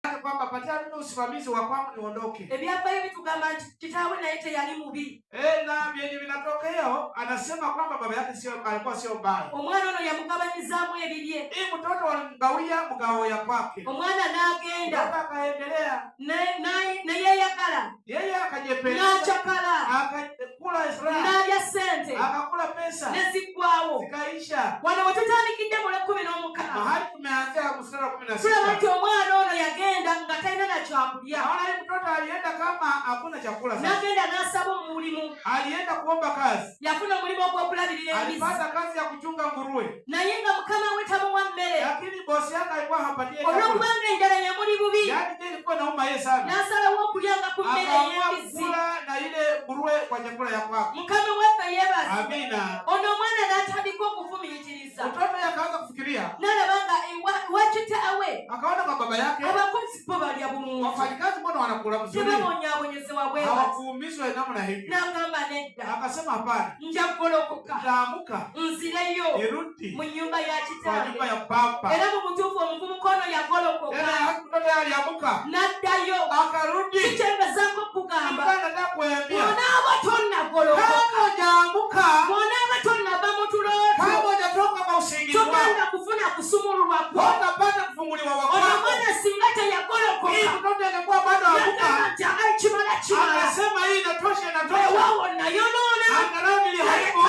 kwamba patia mimi usimamizi wa kwangu niondoke. Ebyafaayo bitugamba nti kitaawe naye teyali mubi. Na vyenye vinatokea anasema kwamba baba yake alikuwa sio mbaya. Omwana ono yamugabanyizaamu ebibye. Hii mtoto walimgawia mgao ya kwake. Omwana n'agenda. Akaendelea. Neyeyagala. Yeye akajepeleka. N'achakala. Akakula Israeli. N'alya ssente. Akakula pesa. Neziggwawo. Zikaisha. Wano we tutandikidde mu 16. Mahali tumeanzia mstari wa 16. Tulaba nti omwana ono yagenda nga talina na kyakulya. Naona hii mtoto alienda kama hakuna chakula sasa. N'agenda n'asaba omulimu. Alienda kuomba kazi. Yafuna omulimu ogw'okulabirira embizzi. Alipata kazi ya kuchunga nguruwe. Naye nga mukama we tamuwa mmere. Lakini bosi yake alikuwa hapatie chakula. Olw'okubanga enjala yamuli bubi. Yaani ilikuwa inauma yeye sana. N'asalawo okulyanga ku mmere y'embizzi. Akakula na ile nguruwe kwa chakula ya kwake. Mukama waffe yeebaza. Amina. Ono omwana n'atandika okufumiitiriza. Mtoto akaanza kufikiria. N'alabanga wakitaawe. Akaona kwa baba yake. Abakozi bo balya bulungi. Wafanyikazi mbona wanakula mzuri? Tebabonyaabonyezebwa bwebazi. Hawakuumizwa namna hivyo. N'agamba nedda. Akasema hapana. Nja kugolokoka. Nitaamuka. Nzireyo. Nirudi. Mu nnyumba ya kitange. Kwa nyumba ya papa. Era mu butuufu omuvubuka ono yagolokoka. Era mtoto aliamuka. N'addayo. Akarudi. Kikyengezako kugamba. Nataka kuambia. Onaaba tonnagolokoka. Kama hujaamuka. Onaaba tonnava mu tulooto. Kama hujatoka kwa usingizi wako. Togenda kufuna kusumululwa kwa. Utapata kufunguliwa wako. Omwana singa teyagolokoka. Hii mtoto angekuwa bado amuka. Kimala. Anasema hii inatosha. Wawo nayonoona. Angalau niliharibu.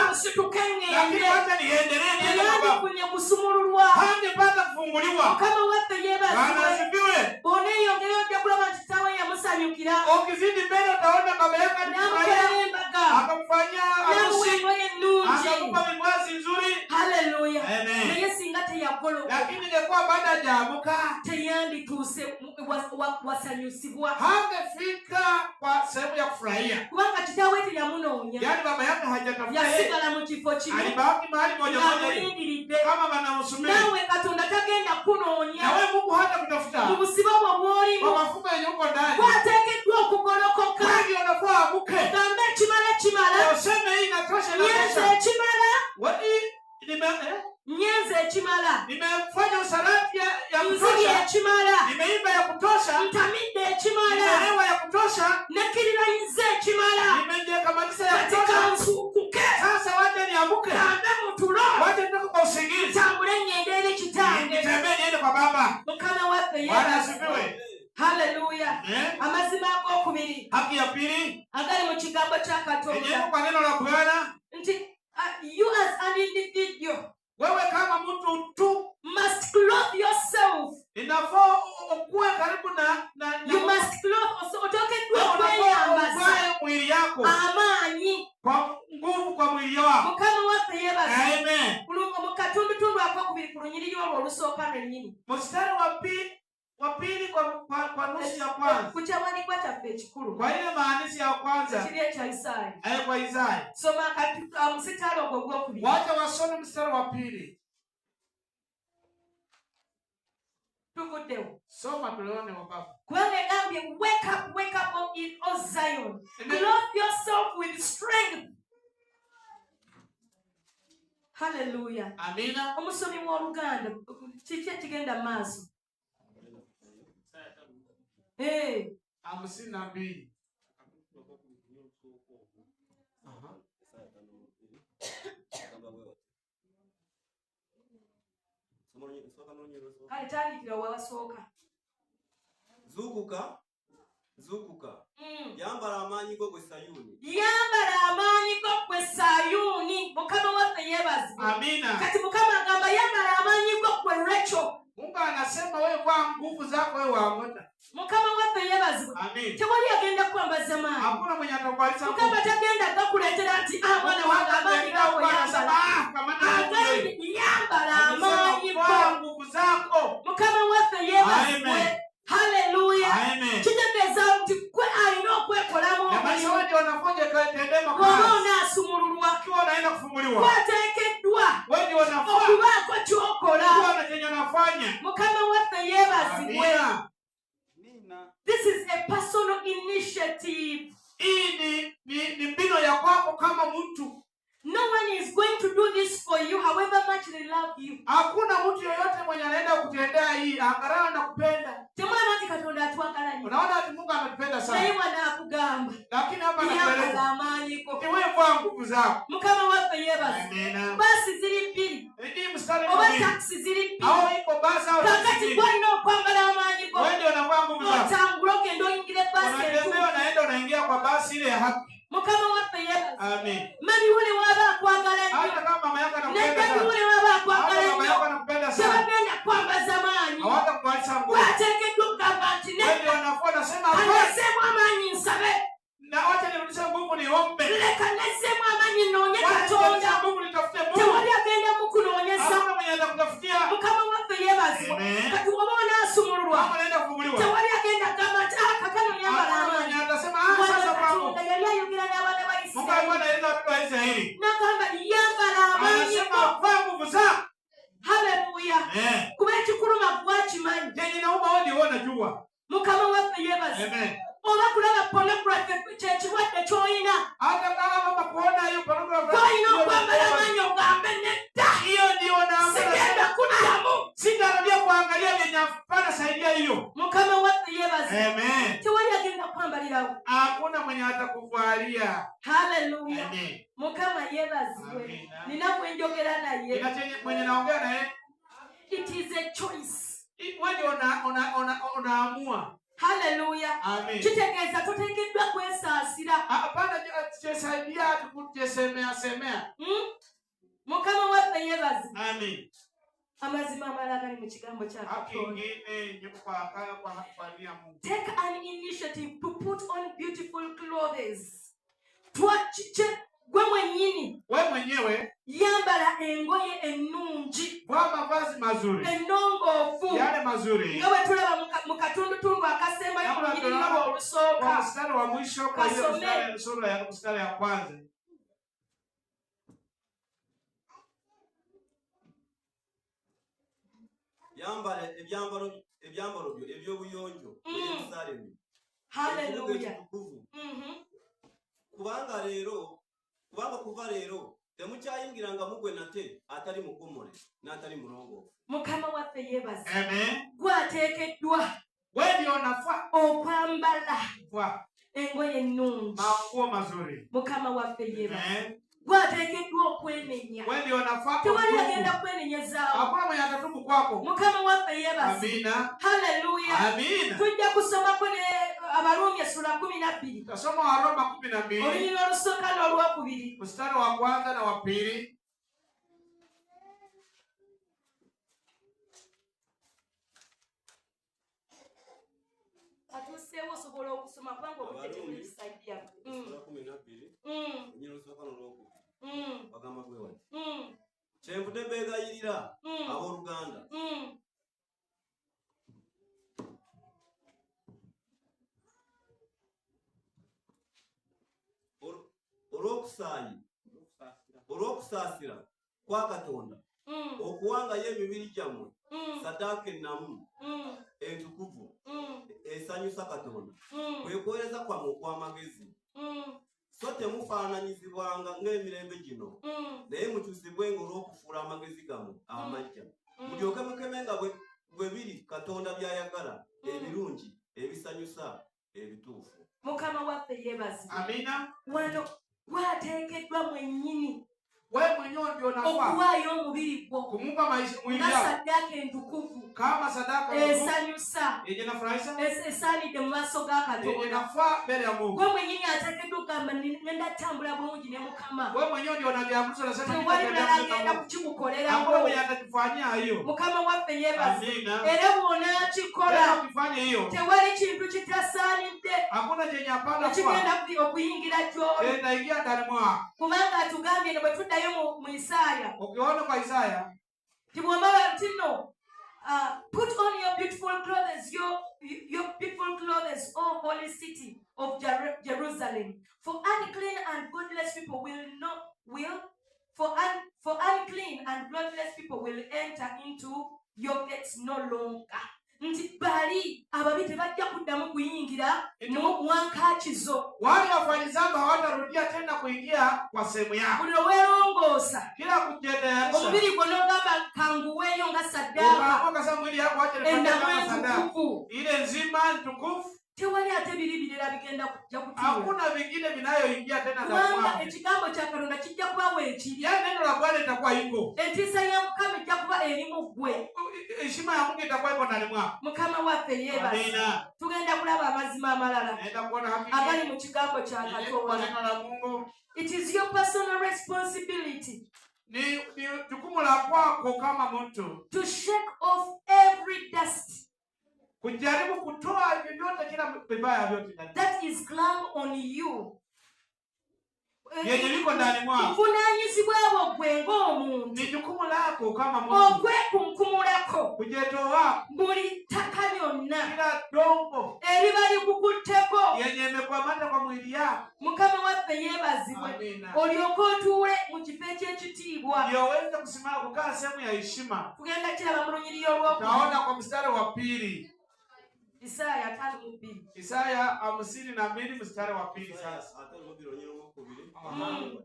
Lakini wacha niendelee niende kwa baba. Kwenye kusumululwa. Hangepata kufunguliwa. Kama waffe yeebazibwe. Anasifiwe. Oneeyongera ojja kulaba nti kitaawe yamusanyukira. Ukizidi mbele utaona baba yake n'amukolera embaga. akamfanyia harusi. Akamupa mavazi nzuri. Haleluya. Amen. Naye singa teyagolokoka. Lakini ingekuwa baada hajaamuka. Teyandituuse wasanyusibwa. Hangefika kwa sehemu ya kufurahia. Kubanga kitaawe teyamunoonya. Yaani baba yake hajatafuta yeye. Yasigala mu kifo kimu. Alibaki mahali moja moja. Yamulindiridde. Kama banamsubiri. Nawe Katonda tagenda kunoonya. Na wewe Mungu hata kutafuta. Mu busibo bwo bw'olimu. Kwa mafuko yenye uko ndani. Kwateekeddwa okugolokoka. Kwani unafaa amuke. Ogambe ekimala. Useme hii inatosha. Nyenze ekimala. Nyenze ekimala. Nimefanya usalati ya Nziri kutosha. ekimala. Nimeimba ya kutosha. Ntamidde ekimala. Nimeelewa ya kutosha. Nekkiriranyiza ekimala. Nimejikamalisha ya Kati kutosha. kansuukuke. Sasa wacha niamuke. Kambe mu tulo. Wacha nitoke kwa usingizi. Tambule ngende eri kitange. Nitembee niende kwa baba. Mukama waffe Bwana yeebazibwe. asifiwe. Haleluya. Amazima ag'okubiri. Haki ya pili. Agali mu kigambo kya Katonda. Yenyewe kwa neno la Bwana. Nti you as an individual. Wewe kama mtu tu. Must clothe yourself. Inafaa ukuwe karibu na You must clothe also. Oteekeddwa okweyambaza mwili yako. amaanyi. Kwa nguvu kwa mwili wako. Mukama waffe yeebazibwe. Amen. Kulunga mu katundutundu ak'okubiri ku lunyiriri olwo olusooka lwennyini. Mstari wa pili kwa nusu ya kwanza. Ku kyawandiikibwa kyaffe ekikulu. Kwa ile maandishi ya kwanza. Kiri ekya Isaaya. Kwa Isaya. Soma musitaalo ogwo gw'okubiri. Wacha wasome mstari wa pili. Tuvuddewo. Soma tulione wa baba. Kubanga egambye wake up O Zion. Clothe yourself with strength. Hallelujah. Amina. Omusomi w'Oluganda kiki ekigenda mu maaso? 52. Kale tandikira wawasooka. Zukuka. Yambala amaanyi go gwe Sayuni. Yambala amaanyi go gwe Sayuni. Mukama waffe yeebazibwe. Amina. Kati Mukama agamba yambala amaanyi go gwe Rachel. Mungu anasema wewe kwa nguvu zako wewe waamota. Mukama waffe yeebazibwe. Amen. Tewali agenda kwambaza maanyi. Hakuna mwenye atakwalisa. Mukama tagenda gakuleetera nti mwana wange amaanyi gawe yambala. Yambala amaanyi go nguvu zako. Mukama waffe yeebazibwe. Haleluya. Amen. Kitegeeza nti kwe alina okwekolamu. Amasawadi wanafoje katendema kwa. Wabona asumululwa. Kiwa naenda kufunguliwa. Kwateekeddwa. Wewe wanafanya. Okubaako ky'okola. Kiwa na chenye unafanya. Mukama waffe yeebazibwe. Amina. This is a personal initiative. Hii ni mbinu ya kwako kama mtu. No one is going to do this for you however much they love you. Hakuna mtu yoyote mwenye anaenda kukutendea hii angalau anakupenda. Temwana ati sana. naye wanakugamba Lakini hapa yambala anakueleza amaanyiko niwevaa nguvu zako. mukama waffe yeebaza Amina. basi ziri bbiri Hii mstari oba mwingine. takisi ziri bbiri Au iko basi au kakati taksi. gwalina okwambala amaanyiko Wewe ndio unavaa nguvu zako. otambula ogenda oyingira ebbaasi Unatembea entuufu unaenda unaingia kwa basi ile ya haki. mukama waffe yeebaza Amen. mamiwule waaba akwagala nnyo Hata kama mama yako anakupenda sana. neddabiwule waaba akwagala Hata mama yako nnyo anakupenda sana. tebagenda kwambaza maanyi Hawatakubalisha nguvu. wateekeddwa okugamba nti Wewe ndio unakuwa unasema kaneseemu amaanyi nsabe na wacha nirudishe nguvu niombe. leka neseemu amaanyi nnoonye Wacha katonda nirudishe nguvu nitafute Mungu. tewali agenda mukunoonyesa Hakuna mwenye atakutafutia. mukama waffe yeebazibwa Amen. kati oba onaasumululwa Kama unaenda kufunguliwa. tewali agenda kugamba nti kakano nyambala Hakuna amaanyi mwenye atasema Bwana sasa kwangu. katonda yali ayogera n'abaana ba Mungu alikuwa Isirayiri anaeleza watu wa Israeli. n'agamba yambala amaanyiko Anasema vaa nguvu zako. haleluya kuba ekikuluma gwakimanyi Yenye nauma wewe ndio unajua. mukama waffe yeebaza Amen. oba kulaba pornography kyekirwadde ky'olina Hata kama mama kuona hiyo pornography. twalina okwambala amaanyi ogambe nedda Hiyo ndio naambia. sigenda kuddamu Sitarudia kuangalia vyenye hapana saidia hiyo. mukama waffe yeebaza Amen. tewali agenda kwambalirawo Hakuna mwenye atakuvalia. haleluya Amen. mukama yeebazibwe Amina. nina gwe njogera naye Ina chenye mwenye naongea naye. it is a choice Wewe ndio unaamua. haleluya Amen. kitegeeza toteekeddwa kwesaasira Hapana jesaidia kujesemea semea. mukama waffe yeebaza Amen. amazima amala agali mu kigambo kya Haki katonda ingine kwa kufalia Mungu. take an initiative to put on beautiful clothes gwe mwennyini Wewe mwenyewe yambala engoye ennungi vaa mavazi mazuri. ennongoofu Yale mazuri. nga bwe tulaba mu katundutundu akasembayo ku lunyiriri lwo Kwa olusooka mstari wa mwisho kwa hiyo Kasome. mstari ya kwanza. yambala ebyambalo byo ebyobuyonjo mu Yerusalemu haleluya ekitukuvu kubanga kuva leero temukyayingiranga mugwe nate atali mukomole n'atali mulongoofu. mukama waffe yeebaza Amen. gwateekeddwa Wewe ndio unafaa okwambala kwa engoye ennungi manguo mazuri. mukama waffe yeebaza Amen. gwateekeddwa okwenenya Wewe ndio unafaa tewali kutubu. agenda kwenenyezaawo Hakuna mwenye atatubu kwako. mukama waffe yeebaza Amina. haleluya Amina. tujja kusomako ne abalumi essula 12 Tasoma Waroma 12 olunyiriri olusooka n'olwokubiri mstari wa kwanza na wa pili. atuuseewo osobola okusoma kubanga obudde tebulisaidia 12 onyina olusooka n'olwokubiri bagamba bwe wati kyenvudde mbeegayirira abooluganda olw'okusaasira kwa Katonda okuwangayo emibiri gyammwe sadaaka ennamu entukuvu esanyusa Katonda kwe kuweereza kwammwe okw'amagezi so temufaananyizibwanga ng'emirembe gino naye mukyusibwenga olw'okufuula amagezi gammwe amaggya mulyoke mukemenga bwe biri Katonda by'ayagala ebirungi ebisanyusa ebituufu. mukama waffe yeebaza Amina. wano gwateekeddwa mwennyini Wewe mwenyewe ndio unafaa okuwaayo omubiri gwo kumupa maisha mwili nga yako saddaaka entukuvu kama sadaka esanyusa yenye nafurahisha esaanidde mu maaso ga yenye Katonda nafaa mbele ya Mungu. gwe mwennyini ateekeddwa okugamba ngenda ttambula bulungi ne mukama Wewe mwenyewe ndio unajiamrisha unasema tewali mulala agenda hakuna kukikukolerako mwenye atakufanyia hiyo. mukama waffe yeebaza Amina. era bw'onaakikola Tena ukifanya hiyo tewali kintu kitasaanidde hakuna chenye hapana kwa ekigenda okuyingira gy'oli tena ingia ndani mwako. kubanga atugambye ne bwe tuddayo mu Isaaya Ukiona kwa Isaya tibwomala nti no put on your beautiful clothes, your beautiful clothes, O holy city of Jerusalem. For unclean and godless people for unclean and godless people will enter into your gates no longer. Nti bali ababi tebajja kuddamu kuyingira mu wankakizo. wale wafanyizamba hawatarudia tena kuingia kwa sehemu yako. Buli lwewerongoosa Kila kujitayarisha omubiri gwo n'ogamba kanguweeyo nga saddaaka ukasema mwili yako acha nifanye kama sadaka entukuvu ile nzima tukufu. tewali ate biri birala bigenda kujja kutuula. Hakuna vingine vinayoingia tena ndani Kubanga mwako. ekigambo kya Katonda kijja kuba bwekiri. Yaani neno la Bwana litakuwa iko. Entiisa ya Mukama ejja kuba eri mu ggwe. Heshima ya Mungu itakuwa iko ndani mwako. Mukama waffe yeebase. Amina. Tugenda kulaba amazima amalala Naenda kuona haki. agali mu kigambo kya Kwa Katonda. neno la Mungu. It is your personal responsibility Ni jukumu la kwako kama mtu to shake off every dust kujaribu kutoa vyovyote kila vibaya vyote ndani. that is clung on you. Yenye liko ndani mwako. Buvunaanyizibwa bwo ggwe ng'omuntu Ni jukumu lako kama mtu okwekunkumulako kujitoa buli ttaka lyonna kila dongo eriba likukutteko. yenye imekwamata kwa mwili yako. Mukama waffe yeebazibwe Amina. olyoke otuule mu kifo eky'ekitiibwa. Ndio uweze kusimama kukaa sehemu ya heshima. Tugenda kiraba mu lunyiriri olwokubiri. Taona kwa mstari wa pili. Isaaya 5:2. Isaya 52 mstari wa pili sasa. ate olubironyero gwokubiri Mm.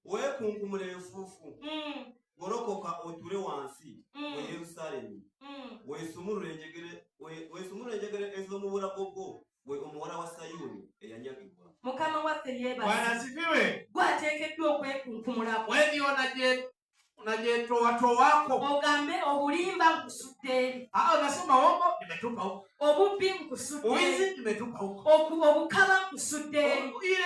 weekunkumula enfuufu Mm. golokoka otule wansi Mm. mu Yerusaalemi Mm. weesumulule enjegere ez'omu bulago bwo gwe omuwala wa Sayuuni eyanyagibwa. Mukama waffe yeebaze. Bwana asifiwe. Gwateekeddwa okwekunkumulako. Wewe ndio unajetoa wako. Ogambe obulimba nkusudde eri. Unasema uongo nimetupa huko. Obubbi nkusudde eri. Uwizi nimetupa huko. Obukaba nkusudde eri. Ile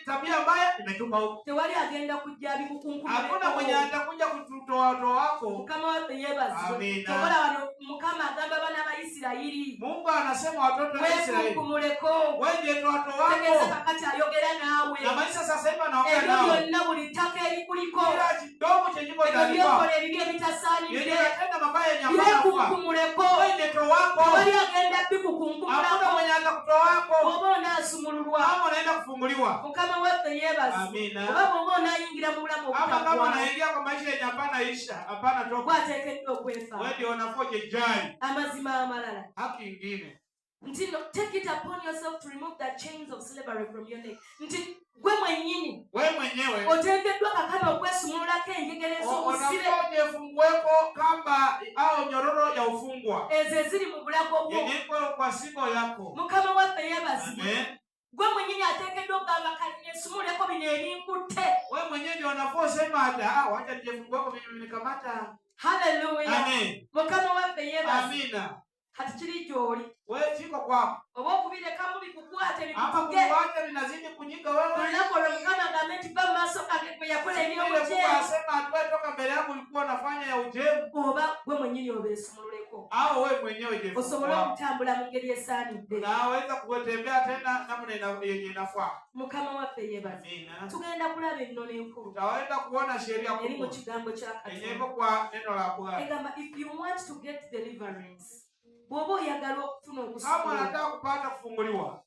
tabia mbaya nimetupa huko. Tewali agenda kujja bikukunkumulako. Hakuna mwenye atakuja kututoa wako. Mukama waffe yeebazibwe. Amina. Tokola wano Mukama agamba abaana ba Isirayiri. Mungu anasema watoto wa Israeli. Weekunkumuleko. Wewe ndio wako. Tegeeza kakati ayogera naawe. Na maisha sasa hivi anaongea Ebyo nao. byonna buli ttaka erikuliko. Kila kidogo chenye kiko Ebyo ndani mwako. byokola ebibi ebitasaanidde. Yenye anatenda mabaya yenye hapana kufa. Weekunkumuleko. Wewe ndio wako. Tewali agenda Hakuna bikukunkumulako. mwenye atakutoa wako. Oba onaasumululwa. Kama unaenda kufunguliwa. Mukama waffe yeebaze. Amina. Oba bw'oba onaayingira mu bulamu Ama kama obutaggwaawo. unaingia kwa maisha yenye hapana isha, hapana toka. Gwateekeddwa okwefa. Wewe ndio unafoje jai. Amazima amalala. Haki ingine. Nti no, take it upon yourself to remove the chains of slavery from your neck. Nti gwe mwennyini Wewe mwenyewe oteekeddwa kakana okwesumululako enjegere ez'obusibe unafoje fungueko kamba au nyororo ya ufungwa. ezo eziri mu bulago bwo. Yenye iko kwa singo yako. Mukama waffe yeebazibwe. Amen. Gwe mwennyini ateekeddwa okugamba kati nesumuleko bino ebinkutte. Wewe mwenyewe ndio unafosema hata wacha nije fungueko mimi nikamata. Haleluya. Amen. Mukama waffe yeebaze. Amina. Kati kiri gy'oli. Wewe chiko kwako. Oba okubirekamu bikukwate Ama bikutuge. kuwacha vinazidi kunyika wewe. Olunaku olwo Mukama agambe nti va mu maaso gange gwe yakola Ile eby'obujeemu. Mungu asema atuwe toka mbele yako ulikuwa unafanya ya ujemu. Oba gwe mwennyini obeesumululeko. Au wewe mwenyewe je. Osobole okutambula mu ngeri esaanidde. Naweza kutembea tena namna yenye inafaa. Mukama waffe yeebaze. Amina. Tugenda kulaba ennono enkulu Utaenda kuona sheria eri mu kubwa. kigambo kya Yenye Katonda. iko kwa neno la Bwana. Egamba if you want to get deliverance, bw'oba oyagala okufuna Kama okusunguka, unataka kupata kufunguliwa,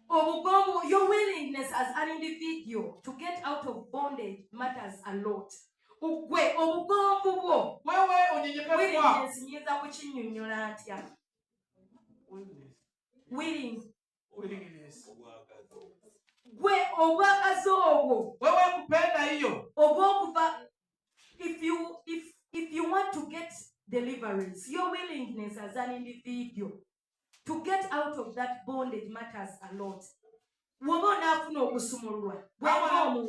obugonvu, your willingness as an individual to get out of bondage matters a lot. Gwe obugonvu bwo, wewe unyenyekevu wako. willingness nyinza kukinnyonnyola ntya? Willingness. Gwe obwagazi obwo Wewe kupenda hiyo. obw'okuva, if you want to get deliverance, your willingness as an individual to get out of that bondage matters a lot. Bw'oba onaafuna okusumululwa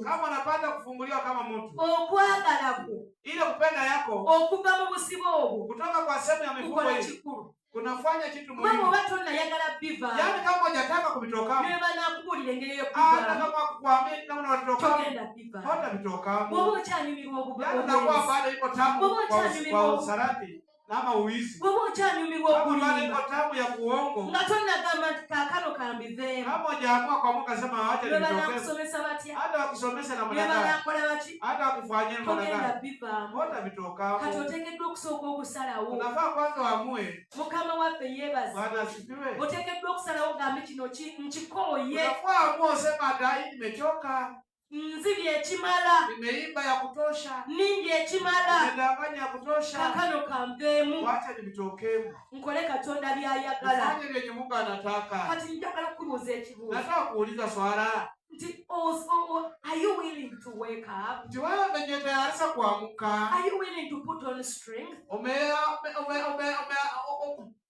Kama unapata kufunguliwa kama mtu. okwagala kwo Ile kupenda yako okuva mu busibe obwo kutoka kwa sehemu ya mifugo kukola hii. kikulu. Kunafanya kitu Kuba muhimu. bw'oba tonnayagala biva Yaani kama hujataka kuvitokamo. ne banakubuulira engeri Hata y'okubivaamu, kama kukuamini namna unatokamo. togenda bivaamu. Hata vitokamo. Bw'oba okyanyumirwa Yaani unakuwa obwenzi, bado iko tamu Bw'oba okyanyumirwa kwa usarati ama uwizi. bw'oba okyanyumirwa Kama bado okulimba iko tamu ya kuongo. nga tonnagamba nti kaakano kambiveemu, Kama hujaamua kuamka sema acha ne nitokeze. banakusomesa batya, Hata wakusomesha na ne mwanadamu. banakola baki, Hata wakufanyia na togenda mwanadamu. bivaamu. Hata vitokamo. Kati oteekeddwa okusooka okusalawo. Unafaa kwanza uamue. Mukama waffe yeebaze. Bwana asifiwe. Oteekeddwa okusalawo ogambe kino nkikooye, Unafaa amue useme hata hii nimechoka. nzibye ekimala, Nimeimba ya kutosha. nimbye ekimala, Nimedanganya ya kutosha. kaakano kanveemu, Wacha nivitokemo. nkole Katonda by'ayagala. Ufanye vyenye Mungu anataka. Kati njagala kukubuuza ekibuuzo Nataka kuuliza swala. nti are you willing to wake up? Nti wewe umejitayarisha kuamka. Are you willing to put on strength?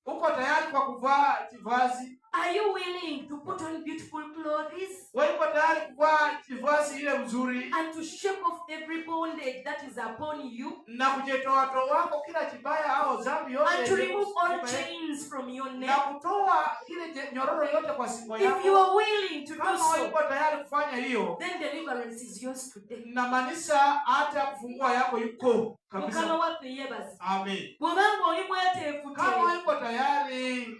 Uko tayari kwa kuvaa kivazi? Are you willing to put on beautiful clothes? Wewe uko tayari kuvaa kivazi ile mzuri And to shake off every bondage that is upon you? na kujitoa wako kila kibaya au dhambi yote, And to remove all chains from your na neck? kutoa ile nyororo yote kwa shingo If you yako? are willing to do Kama so, uko tayari kufanya hiyo, then deliverance is yours today. na maanisha hata kufungua yako yuko Mukama kabisa. waffe yebaza. Amen. Bw'obanga oli mweteefu Kama uko tayari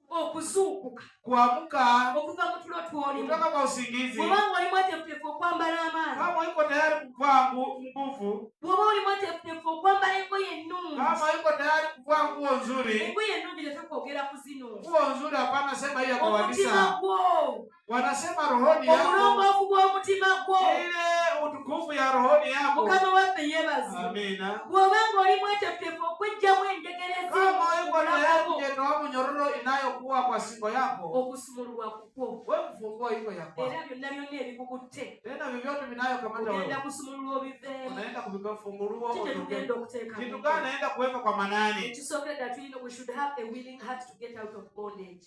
okuzuukuka kuamka okuva mu tulo tw'olimu, kutoka kwa usingizi, bw'obanga oli mweteefuteefu okwambala amaanyi, kama uko tayari kuvaa nguvu, bw'oba oli mweteefuteefu okwambala engoye ennungi, kama uko tayari kuvaa nguo nzuri, engoye ennungi tetukwogera ku zino, nguo nzuri hapana sema hiyo kwa omutima kanisa, gwo, wanasema rohoni yako, obulongoofu bw'omutima gwo, ile utukufu ya rohoni yako. Mukama waffe yebaza. Amina. Bw'obanga oli mweteefuteefu okweggyamu enjegere Kama uko tayari z'obulago, kujitoa nyororo inayokuwa kwa shingo yako, okusumululwa kukwo, wewe kufungua hiyo ya kwako. era byonna byonna ebikukutte Tena vyovyote vinayokamata ogenda wewe, kusumululwa obiveemu. unaenda kuvifunguliwa Kiki utoke. tugenda okuteeka Kitu mu gani naenda kuweka kwa manani? ekisookedde ddala tulina we should have a willing heart to get out of bondage.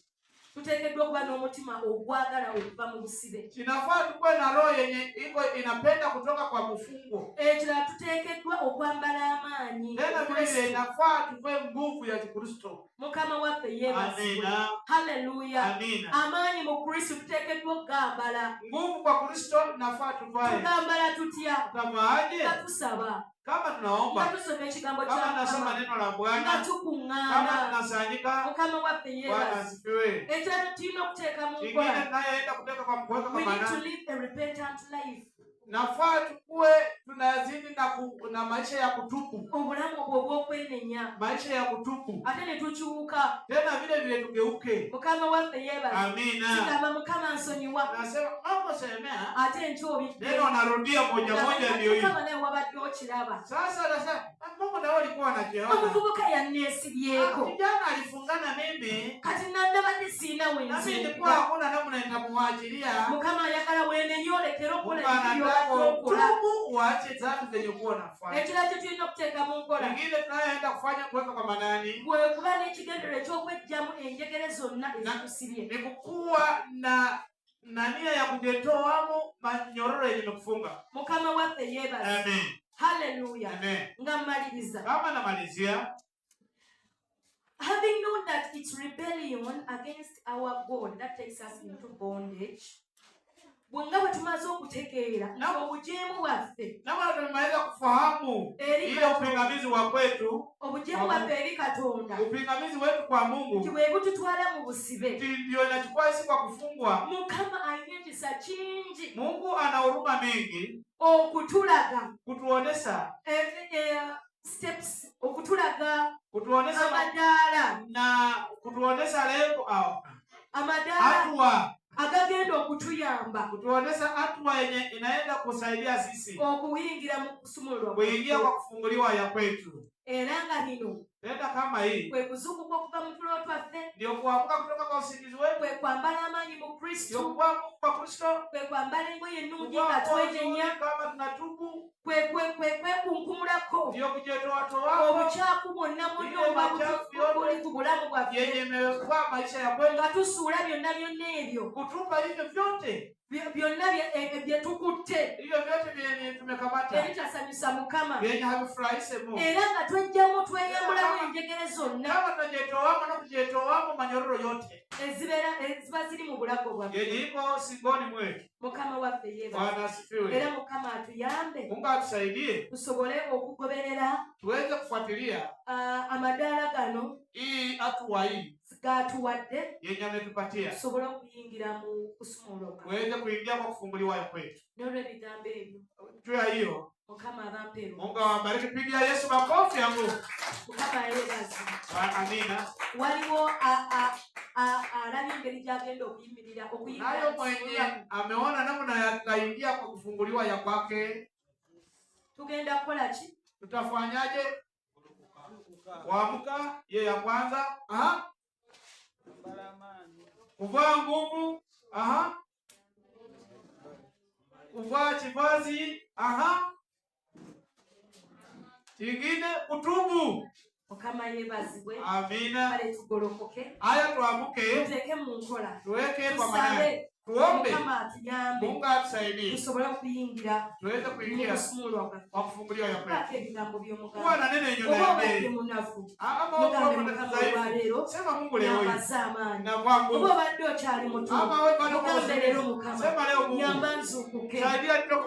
Tuteekeddwa okuba n'omutima ogwagala okuva mu busibe. Inafaa tukuwe na roho yenye iko inapenda kutoka kwa mfungo. Ekirala tuteekeddwa okwambala amaanyi. Tena vile inafaa tuwe nguvu ya Kristo. Mukama waffe yeebazibwe. Amina. Haleluya. Amina. Amaanyi mu Kristo tuteekeddwa okugambala. Nguvu kwa Kristo inafaa tuvae. Tugambala tutya? Tutavaaje? Nga tusaba. Kama tunaomba. Nga tusoma ekigambo kya Kama tunasoma Mukama. neno la Nga Bwana. Kama tukuŋŋaana. tunasanyika. Mukama waffe Bwana yeebazibwe. asifiwe. Ekirala tulina okuteeka mu Kingine nkola. tunayoenda kutoka kwa kuweka kwa We need to manani. live a repentant life. Nafaa tukuwe tunazidi na maisha ya kutubu. Obulamu obwo obw'okwenenya. Maisha ya kutubu. Ate ne tukyuka. Tena vile vile tugeuke. Mukama waffe yeebaza. Amina. Kigamba Mukama nsonyiwa. Nasema mambo semea. Ate nkyobidde. Neno narudia moja moja ndio hiyo. Mukama naye wabadde okiraba. Sasa nasema Mungu na alikuwa anakiona. Omuvubuka yanneesibyeko. Kijana alifungana mimi. Kati nandabadde siina Na mimi wenzi. nilikuwa hakuna namna nitamuachilia. Mukama ayagala bwenenya olekere okola Mungu anataka ebyokola. tubu uache dhambi zenye kuwa unafanya. Ekirala kye tulina okuteeka mu nkola. Kingine tunayoenda kufanya kuweka kwa manani. Bwe kuba n'ekigendero eky'okweggyamu enjegere zonna ezikusibye. Ni kukuwa na nia ya kujitoamo manyororo yenye kufunga. Mukama waffe yeebaza. Amen. Haleluya. Amen. Nga mmaliriza. Kama namalizia, Having known that it's rebellion against our God that takes us into bondage, bwenga bwe tumaze okutegeera nti obujeemu bwaffe nama tumeweza kufahamu ile upingamizi wa kwetu, obujeemu bwaffe eri Katonda upingamizi wetu kwa nti Mungu bwe bututwala mu busibe, ndio inachukua isi kwa kufungwa. Mukama alina ekisa kingi Mungu ana huruma mingi okutulaga kutuonesha steps, okutulaga kutuonesha amadaala na kutuonesha lengo au amadaala hatua, agagenda okutuyamba kutuonesha hatua yenye inaenda kusaidia sisi okuyingira mu kusumululwa kuingia kwa kufunguliwa ya kwetu. era nga lino Tenda kama hii kwe kuzuukuka okuva mu tulo twaffe, ndio kuamka kutoka kwa usingizi wetu, kwe kwambala amaanyi mu ndio Kristo, kuamka kwa Kristo, kwe kwambala engoye ennungi kuamka nga twenenya, kama tunatubu, kwe kunkumulako ndio kujitoa toa obukyafu bwonna bwonna obuli ku bulamu bwaffe, yenye imekuwa maisha ya kweli, nga tusuula byonna byonna ebyo kutupa hivyo vyote, byonna bye tukutte hivyo vyote vyenye tumekamata, ebitasanyusa Mukama, vyenye havifurahishe Mungu. era nga twejjamu tweyambulamu enjegere zonna Kama tunajitoamo na kujitoamo manyororo yote eziba ziri mu bulago bwaffe. yenye iko singoni mwetu. Mukama waffe yeebaza. Bwana asifiwe. Era Mukama atuyambe Mungu atusaidie tusobole okugoberera tuweze kufuatilia amadaala gano hii hatua hii gatuwadde, yenye ametupatia, tusobole okuyingira mu kusumuluka. tuweze kuingia kwa kufunguliwa kwetu. N'olw'ebigambo ebyo Juu ya hiyo Mukama abampeeru. Mungu awabariki. Pigia Yesu makofi yangu. Mukama yeebaza. Amina. Waliwo alabye engeri gy'agenda okuyimirira Nayo mwenye ameona namna yataingia kwa kufunguliwa ya kwake. Tugenda kukola ki? Tutafanyaje? Kuamka ye ya kwanza, kuvaa nguvu, kuvaa kivazi, kingine kutubu, Mukama yebazibwe. Amina. Kale tugolokoke. Aya tuamuke. Tuteeke mu nkola. Tuweke kwa maneno. Tuombe. Mukama atuyambe. Mungu atusaidie. Tusobole kuyingira. Tuweze kuingia kwa kufunguliwa ya kweli. Ebigambo by'Omukama. Kuwa na neno yenye ndani. Munafu. Ama uko sema Mungu leo hii. Na kwangu. Obo badde okyali muto. Ama wewe bado Mugambe lero Mukama. Sema leo Mungu. Nyamba nzukuke. Saidia ndio